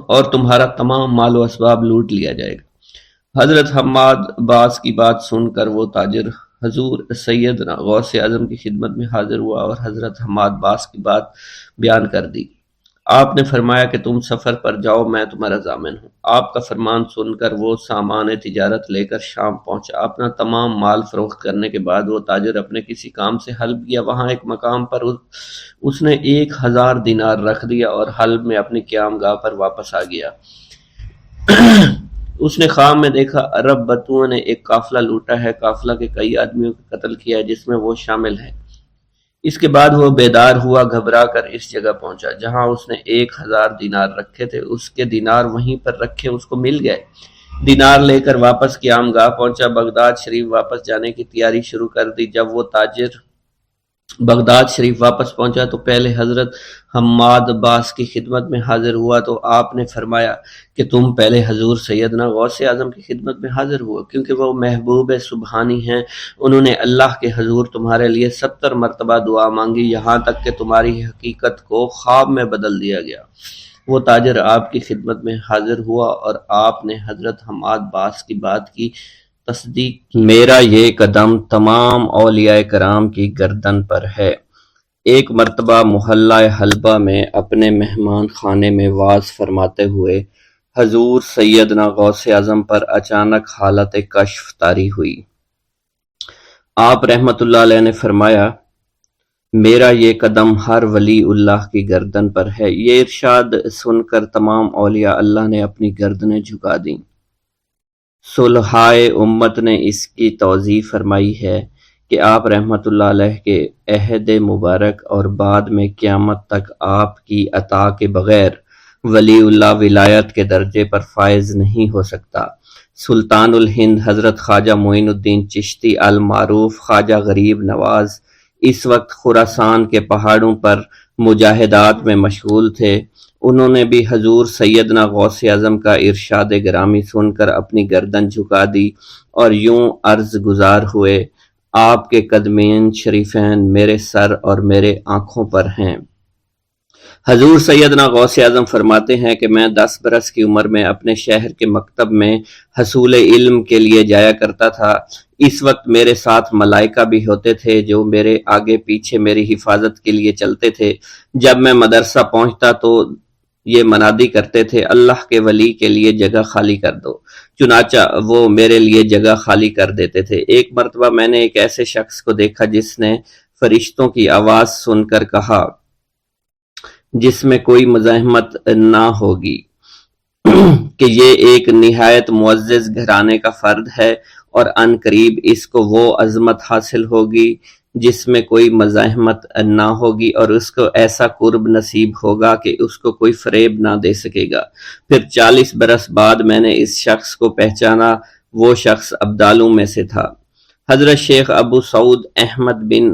اور تمہارا تمام مال و اسباب لوٹ لیا جائے گا۔ حضرت حماد عباس کی بات سن کر وہ تاجر حضور سیدنا غوث اعظم کی خدمت میں حاضر ہوا اور حضرت حماد باس کی بات بیان کر دی۔ آپ نے فرمایا کہ تم سفر پر جاؤ، میں تمہارا ضامن ہوں۔ آپ کا فرمان سن کر وہ سامان تجارت لے کر شام پہنچا۔ اپنا تمام مال فروخت کرنے کے بعد وہ تاجر اپنے کسی کام سے حلب گیا، وہاں ایک مقام پر اس نے 1000 دینار رکھ دیا اور حلب میں اپنی قیام گاہ پر واپس آ گیا۔ اس نے خواب میں دیکھا عرب بتوؤں نے ایک قافلہ لوٹا ہے، قافلہ کے کئی آدمیوں کو قتل کیا ہے جس میں وہ شامل ہے۔ اس کے بعد وہ بیدار ہوا، گھبرا کر اس جگہ پہنچا جہاں اس نے 1000 دینار رکھے تھے۔ اس کے دینار وہیں پر رکھے اس کو مل گئے۔ دینار لے کر واپس قیام گاہ پہنچا، بغداد شریف واپس جانے کی تیاری شروع کر دی۔ جب وہ تاجر بغداد شریف واپس پہنچا تو پہلے حضرت حماد عباس کی خدمت میں حاضر ہوا تو آپ نے فرمایا کہ تم پہلے حضور سیدنا غوث اعظم کی خدمت میں حاضر ہوا، کیونکہ وہ محبوب سبحانی ہیں، انہوں نے اللہ کے حضور تمہارے لیے 70 مرتبہ دعا مانگی، یہاں تک کہ تمہاری حقیقت کو خواب میں بدل دیا گیا۔ وہ تاجر آپ کی خدمت میں حاضر ہوا اور آپ نے حضرت حماد باس کی بات کی تصدیق کی۔ میرا یہ قدم تمام اولیاء کرام کی گردن پر ہے۔ ایک مرتبہ محلہ حلبہ میں اپنے مہمان خانے میں واز فرماتے ہوئے حضور سیدنا غوث اعظم پر اچانک حالت کشف طاری ہوئی۔ آپ رحمت اللہ علیہ نے فرمایا میرا یہ قدم ہر ولی اللہ کی گردن پر ہے۔ یہ ارشاد سن کر تمام اولیاء اللہ نے اپنی گردنیں جھکا دیں۔ صلحائے امت نے اس کی توضیح فرمائی ہے کہ آپ رحمت اللہ علیہ کے عہد مبارک اور بعد میں قیامت تک آپ کی عطا کے بغیر ولی اللہ ولایت کے درجے پر فائز نہیں ہو سکتا۔ سلطان الہند حضرت خواجہ معین الدین چشتی المعروف خواجہ غریب نواز اس وقت خراسان کے پہاڑوں پر مجاہدات میں مشغول تھے۔ انہوں نے بھی حضور سیدنا غوث اعظم کا ارشاد گرامی سن کر اپنی گردن جھکا دی اور یوں عرض گزار ہوئے آپ کے قدمین شریفین میرے سر اور میرے آنکھوں پر ہیں۔ حضور سیدنا غوث اعظم فرماتے ہیں کہ میں 10 برس کی عمر میں اپنے شہر کے مکتب میں حصول علم کے لیے جایا کرتا تھا۔ اس وقت میرے ساتھ ملائکہ بھی ہوتے تھے جو میرے آگے پیچھے میری حفاظت کے لیے چلتے تھے۔ جب میں مدرسہ پہنچتا تو یہ منادی کرتے تھے اللہ کے ولی کے لیے جگہ خالی کر دو، چنانچہ وہ میرے لیے جگہ خالی کر دیتے تھے۔ ایک مرتبہ میں نے ایک ایسے شخص کو دیکھا جس نے فرشتوں کی آواز سن کر کہا جس میں کوئی مزاحمت نہ ہوگی کہ یہ ایک نہایت معزز گھرانے کا فرد ہے اور عن قریب اس کو وہ عظمت حاصل ہوگی جس میں کوئی مزاحمت نہ ہوگی اور اس کو ایسا قرب نصیب ہوگا کہ اس کو کوئی فریب نہ دے سکے گا۔ پھر 40 برس بعد میں نے اس شخص کو پہچانا، وہ شخص ابدالوں میں سے تھا۔ حضرت شیخ ابو سعود احمد بن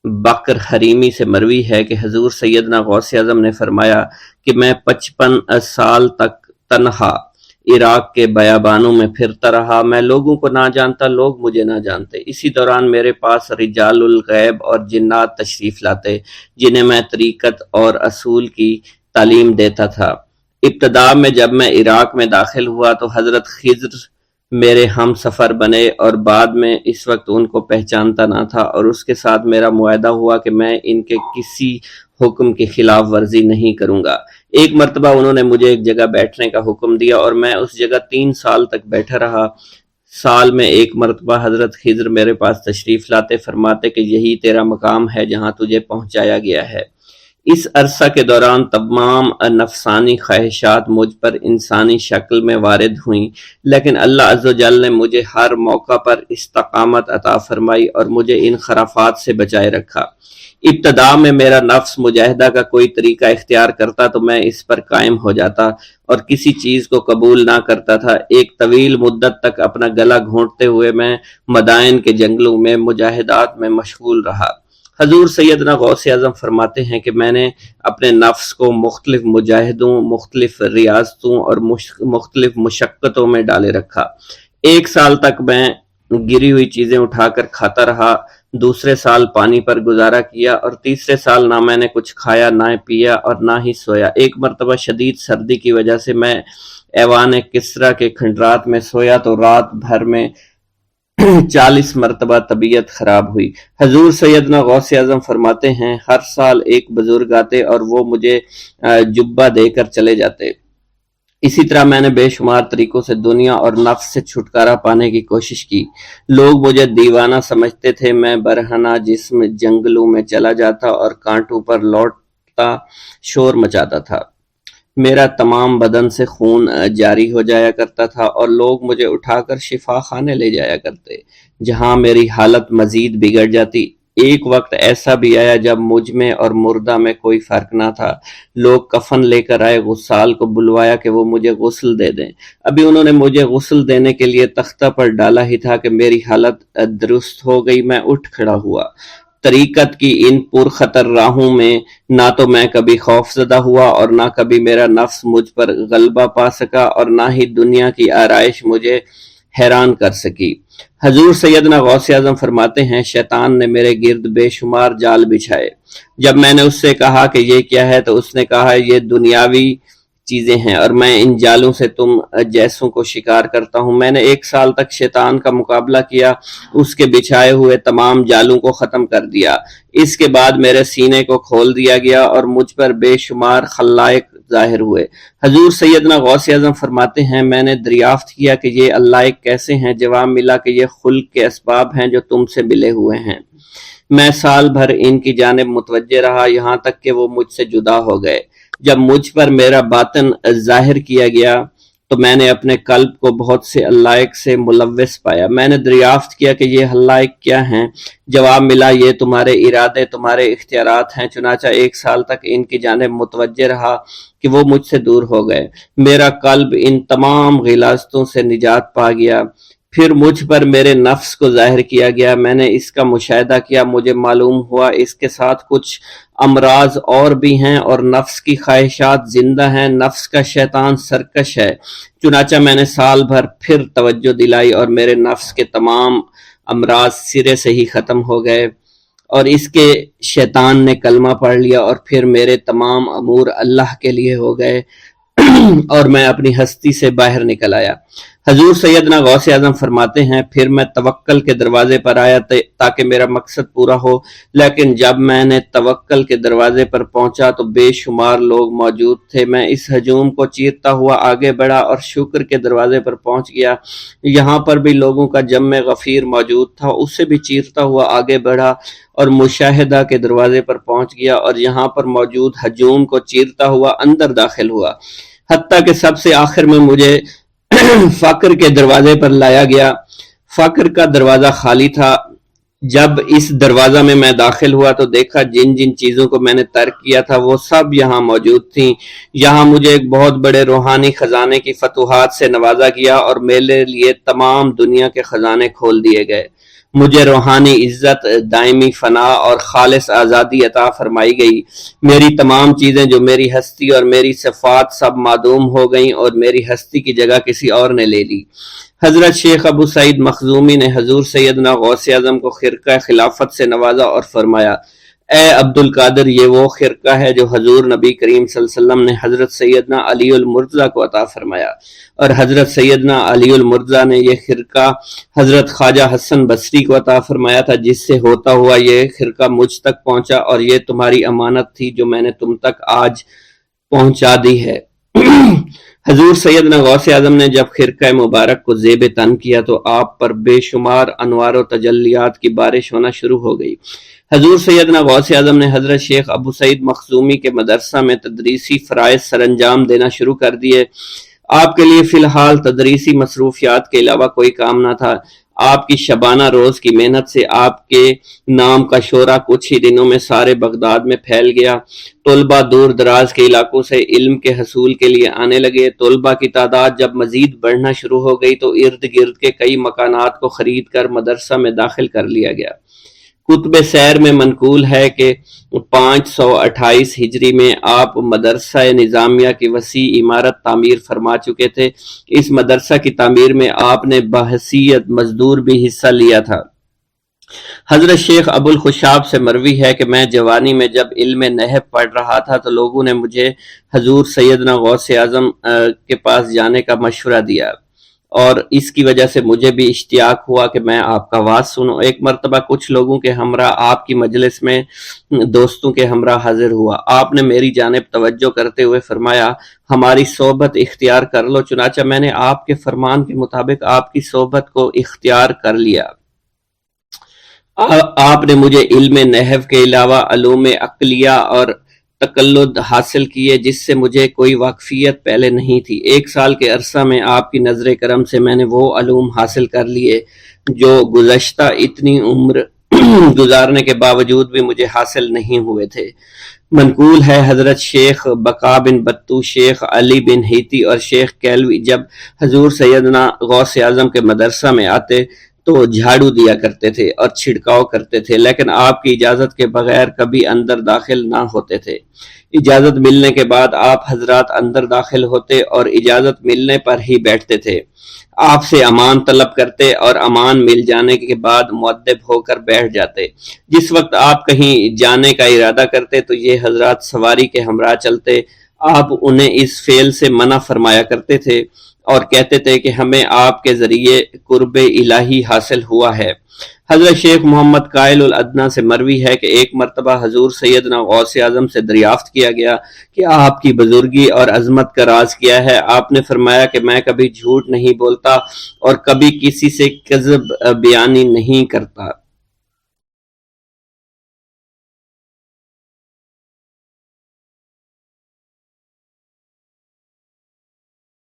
بکر حریمی سے مروی ہے کہ حضور سیدنا غوث اعظم نے فرمایا کہ میں 55 سال تک تنہا عراق کے بیابانوں میں پھرتا رہا، میں لوگوں کو نہ جانتا، لوگ مجھے نہ جانتے۔ اسی دوران میرے پاس رجال الغیب اور جنات تشریف لاتے جنہیں میں طریقت اور اصول کی تعلیم دیتا تھا۔ ابتدا میں جب میں عراق میں داخل ہوا تو حضرت خضر میرے ہم سفر بنے اور بعد میں اس وقت ان کو پہچانتا نہ تھا، اور اس کے ساتھ میرا معاہدہ ہوا کہ میں ان کے کسی حکم کی خلاف ورزی نہیں کروں گا۔ ایک مرتبہ انہوں نے مجھے ایک جگہ بیٹھنے کا حکم دیا اور میں اس جگہ 3 سال تک بیٹھا رہا۔ سال میں ایک مرتبہ حضرت خضر میرے پاس تشریف لاتے، فرماتے کہ یہی تیرا مقام ہے جہاں تجھے پہنچایا گیا ہے۔ اس عرصہ کے دوران تمام نفسانی خواہشات مجھ پر انسانی شکل میں وارد ہوئیں، لیکن اللہ عز و جل نے مجھے ہر موقع پر استقامت عطا فرمائی اور مجھے ان خرافات سے بچائے رکھا۔ ابتدا میں میرا نفس مجاہدہ کا کوئی طریقہ اختیار کرتا تو میں اس پر قائم ہو جاتا اور کسی چیز کو قبول نہ کرتا تھا۔ ایک طویل مدت تک اپنا گلا گھونٹتے ہوئے میں مدائن کے جنگلوں میں مجاہدات میں مشغول رہا۔ حضور سیدنا غوث اعظم فرماتے ہیں کہ میں نے اپنے نفس کو مختلف مجاہدوں، مختلف ریاضتوں اور مختلف مشقتوں میں ڈالے رکھا۔ 1 سال تک میں گری ہوئی چیزیں اٹھا کر کھاتا رہا، دوسرے سال پانی پر گزارا کیا، اور تیسرے سال نہ میں نے کچھ کھایا، نہ پیا اور نہ ہی سویا۔ ایک مرتبہ شدید سردی کی وجہ سے میں ایوان کسرا کے کھنڈرات میں سویا تو رات بھر میں 40 مرتبہ طبیعت خراب ہوئی۔ حضور سیدنا غوث اعظم فرماتے ہیں ہر سال ایک بزرگ آتے اور وہ مجھے جبہ دے کر چلے جاتے۔ اسی طرح میں نے بے شمار طریقوں سے دنیا اور نفس سے چھٹکارا پانے کی کوشش کی۔ لوگ مجھے دیوانہ سمجھتے تھے۔ میں برہنہ جسم جنگلوں میں چلا جاتا اور کانٹوں پر لوٹتا شور مچاتا تھا۔ میرا تمام بدن سے خون جاری ہو جایا کرتا تھا اور لوگ مجھے اٹھا کر شفا خانے لے جایا کرتے، جہاں میری حالت مزید بگڑ جاتی۔ ایک وقت ایسا بھی آیا جب مجھ میں اور مردہ میں کوئی فرق نہ تھا۔ لوگ کفن لے کر آئے، غسال کو بلوایا کہ وہ مجھے غسل دے دیں۔ ابھی انہوں نے مجھے غسل دینے کے لیے تختہ پر ڈالا ہی تھا کہ میری حالت درست ہو گئی۔ میں اٹھ کھڑا ہوا۔ طریقت کی ان پرخطر راہوں میں نہ تو میں کبھی خوف زدہ ہوا اور نہ کبھی میرا نفس مجھ پر غلبہ پا سکا، اور نہ ہی دنیا کی آرائش مجھے حیران کر سکی۔ حضور سیدنا غوث اعظم فرماتے ہیں شیطان نے میرے گرد بے شمار جال بچھائے۔ جب میں نے اس سے کہا کہ یہ کیا ہے تو اس نے کہا یہ دنیاوی چیزیں ہیں اور میں ان جالوں سے تم جیسوں کو شکار کرتا ہوں۔ میں نے 1 سال تک شیطان کا مقابلہ کیا، اس کے بچھائے ہوئے تمام جالوں کو ختم کر دیا۔ اس کے بعد میرے سینے کو کھول دیا گیا اور مجھ پر بے شمار خلائق ظاہر ہوئے۔ حضور سیدنا غوث اعظم فرماتے ہیں میں نے دریافت کیا کہ یہ علائق کیسے ہیں؟ جواب ملا کہ یہ خلق کے اسباب ہیں جو تم سے ملے ہوئے ہیں۔ میں سال بھر ان کی جانب متوجہ رہا، یہاں تک کہ وہ مجھ سے جدا ہو گئے۔ جب مجھ پر میرا باطن ظاہر کیا گیا تو میں نے اپنے قلب کو بہت سے علائق سے ملوث پایا۔ میں نے دریافت کیا کہ یہ علائق کیا ہیں؟ جواب ملا یہ تمہارے ارادے، تمہارے اختیارات ہیں۔ چنانچہ 1 سال تک ان کی جانب متوجہ رہا کہ وہ مجھ سے دور ہو گئے۔ میرا قلب ان تمام غلاظتوں سے نجات پا گیا۔ پھر مجھ پر میرے نفس کو ظاہر کیا گیا، میں نے اس کا مشاہدہ کیا، مجھے معلوم ہوا اس کے ساتھ کچھ امراض اور بھی ہیں اور نفس کی خواہشات زندہ ہیں، نفس کا شیطان سرکش ہے۔ چنانچہ میں نے سال بھر پھر توجہ دلائی اور میرے نفس کے تمام امراض سرے سے ہی ختم ہو گئے اور اس کے شیطان نے کلمہ پڑھ لیا اور پھر میرے تمام امور اللہ کے لیے ہو گئے اور میں اپنی ہستی سے باہر نکل آیا۔ حضور سیدنا غوث اعظم فرماتے ہیں پھر میں توکل کے دروازے پر آیا تاکہ میرا مقصد پورا ہو، لیکن جب میں نے توکل کے دروازے پر پہنچا تو بے شمار لوگ موجود تھے۔ میں اس ہجوم کو چیرتا ہوا آگے بڑھا اور شکر کے دروازے پر پہنچ گیا، یہاں پر بھی لوگوں کا جمع غفیر موجود تھا، اسے بھی چیرتا ہوا آگے بڑھا اور مشاہدہ کے دروازے پر پہنچ گیا اور یہاں پر موجود ہجوم کو چیرتا ہوا اندر داخل ہوا، حتیٰ کہ سب سے آخر میں مجھے فقر کے دروازے پر لایا گیا۔ فقر کا دروازہ خالی تھا، جب اس دروازہ میں داخل ہوا تو دیکھا جن جن چیزوں کو میں نے ترک کیا تھا وہ سب یہاں موجود تھیں۔ یہاں مجھے ایک بہت بڑے روحانی خزانے کی فتوحات سے نوازا گیا اور میرے لیے تمام دنیا کے خزانے کھول دیے گئے۔ مجھے روحانی عزت، دائمی فنا اور خالص آزادی عطا فرمائی گئی۔ میری تمام چیزیں جو میری ہستی اور میری صفات سب معدوم ہو گئیں اور میری ہستی کی جگہ کسی اور نے لے لی۔ حضرت شیخ ابو سعید مخزومی نے حضور سیدنا غوث اعظم کو خرقہ خلافت سے نوازا اور فرمایا، اے عبد القادر، یہ وہ خرقہ ہے جو حضور نبی کریم صلی اللہ علیہ وسلم نے حضرت سیدنا علی المرتضیٰ کو عطا فرمایا، اور حضرت سیدنا علی المرتضیٰ نے یہ خرقہ حضرت خواجہ حسن بصری کو عطا فرمایا تھا، جس سے ہوتا ہوا یہ خرقہ مجھ تک پہنچا، اور یہ تمہاری امانت تھی جو میں نے تم تک آج پہنچا دی ہے۔ حضور سیدنا غوث اعظم نے جب خرقہ مبارک کو زیب تن کیا تو آپ پر بے شمار انوار و تجلیات کی بارش ہونا شروع ہو گئی۔ حضور سیدنا غوث اعظم نے حضرت شیخ ابو سعید مخزومی کے مدرسہ میں تدریسی فرائض سر انجام دینا شروع کر دیے۔ آپ کے لیے فی الحال تدریسی مصروفیات کے علاوہ کوئی کام نہ تھا۔ آپ کی شبانہ روز کی محنت سے آپ کے نام کا شعرہ کچھ ہی دنوں میں سارے بغداد میں پھیل گیا۔ طلبہ دور دراز کے علاقوں سے علم کے حصول کے لیے آنے لگے۔ طلبہ کی تعداد جب مزید بڑھنا شروع ہو گئی تو ارد گرد کے کئی مکانات کو خرید کر مدرسہ میں داخل کر لیا گیا۔ کتب سیر میں منقول ہے کہ 528 ہجری میں آپ مدرسہ نظامیہ کی وسیع عمارت تعمیر فرما چکے تھے۔ اس مدرسہ کی تعمیر میں آپ نے بحیثیت مزدور بھی حصہ لیا تھا۔ حضرت شیخ ابو الخشاب سے مروی ہے کہ میں جوانی میں جب علم نحو پڑھ رہا تھا تو لوگوں نے مجھے حضور سیدنا غوث اعظم کے پاس جانے کا مشورہ دیا، اور اس کی وجہ سے مجھے بھی اشتیاق ہوا کہ میں آپ کا واز سنوں۔ ایک مرتبہ کچھ لوگوں کے ہمراہ آپ کی مجلس میں دوستوں کے ہمراہ حاضر ہوا۔ آپ نے میری جانب توجہ کرتے ہوئے فرمایا، ہماری صحبت اختیار کر لو۔ چنانچہ میں نے آپ کے فرمان کے مطابق آپ کی صحبت کو اختیار کر لیا۔ آپ نے مجھے علم نحو کے علاوہ علوم عقلیہ اور تقلد حاصل کیے جس سے مجھے کوئی واقفیت پہلے نہیں تھی۔ 1 سال کے عرصہ میں آپ کی نظر کرم سے میں نے وہ علوم حاصل کر لیے جو گزشتہ اتنی عمر گزارنے کے باوجود بھی مجھے حاصل نہیں ہوئے تھے۔ منقول ہے حضرت شیخ بقا بن بطو، شیخ علی بن ہیتی اور شیخ کیلوی جب حضور سیدنا غوث اعظم کے مدرسہ میں آتے تو جھاڑو دیا کرتے تھے اور چھڑکاؤ کرتے تھے، لیکن آپ کی اجازت کے بغیر کبھی اندر داخل نہ ہوتے تھے۔ اجازت ملنے کے بعد آپ حضرات اندر داخل ہوتے اور اجازت ملنے پر ہی بیٹھتے تھے۔ آپ سے امان طلب کرتے اور امان مل جانے کے بعد مؤدب ہو کر بیٹھ جاتے۔ جس وقت آپ کہیں جانے کا ارادہ کرتے تو یہ حضرات سواری کے ہمراہ چلتے۔ آپ انہیں اس فعل سے منع فرمایا کرتے تھے اور کہتے تھے کہ ہمیں آپ کے ذریعے قرب الہی حاصل ہوا ہے۔ حضرت شیخ محمد قائل الادنیٰ سے مروی ہے کہ ایک مرتبہ حضور سیدنا غوث اعظم سے دریافت کیا گیا کہ آپ کی بزرگی اور عظمت کا راز کیا ہے۔ آپ نے فرمایا کہ میں کبھی جھوٹ نہیں بولتا اور کبھی کسی سے کذب بیانی نہیں کرتا۔